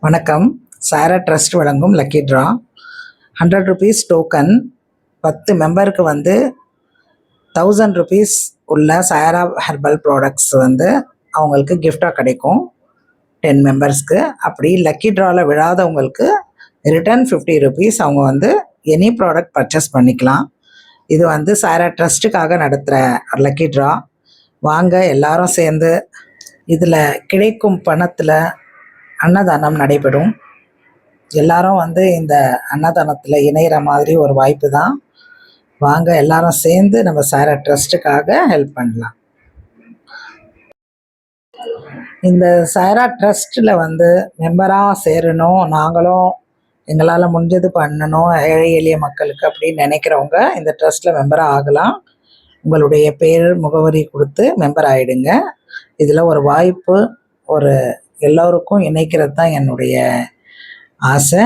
வணக்கம். சாரா ட்ரஸ்ட் வழங்கும் lucky draw. 100 rupees token 10 மெம்பருக்கு வந்து 1000 ருபீஸ் உள்ள சாரா ஹெர்பல் ப்ராடக்ட்ஸ் வந்து அவங்களுக்கு கிஃப்டாக கிடைக்கும் 10 மெம்பர்ஸ்க்கு. அப்படி லக்கி ட்ராவில் விழாதவங்களுக்கு ரிட்டர்ன் 50 ருபீஸ் அவங்க வந்து எனி ப்ராடக்ட் பர்ச்சேஸ் பண்ணிக்கலாம். இது வந்து சாரா ட்ரஸ்ட்டுக்காக நடத்துகிற லக்கி ட்ரா. வாங்க எல்லாரும் சேர்ந்து இதில் கிடைக்கும் பணத்தில் அன்னதானம் நடைபெறும். எல்லாரும் வந்து இந்த அன்னதானத்தில் இணைகிற மாதிரி ஒரு வாய்ப்பு தான். வாங்க எல்லாரும் சேர்ந்து நம்ம சாரா ட்ரஸ்ட்டுக்காக ஹெல்ப் பண்ணலாம். இந்த சாரா ட்ரஸ்ட்டில் வந்து மெம்பராக சேரணும், நாங்களும் எங்களால் முடிஞ்சது பண்ணணும் ஏழை எளிய மக்களுக்கு அப்படின்னு நினைக்கிறவங்க இந்த ட்ரஸ்ட்டில் மெம்பராக ஆகலாம். உங்களுடைய பேர் முகவரி கொடுத்து மெம்பர் ஆகிடுங்க. இதில் ஒரு வாய்ப்பு, ஒரு எல்லோருக்கும் இணைக்கிறது தான் என்னுடைய ஆசை.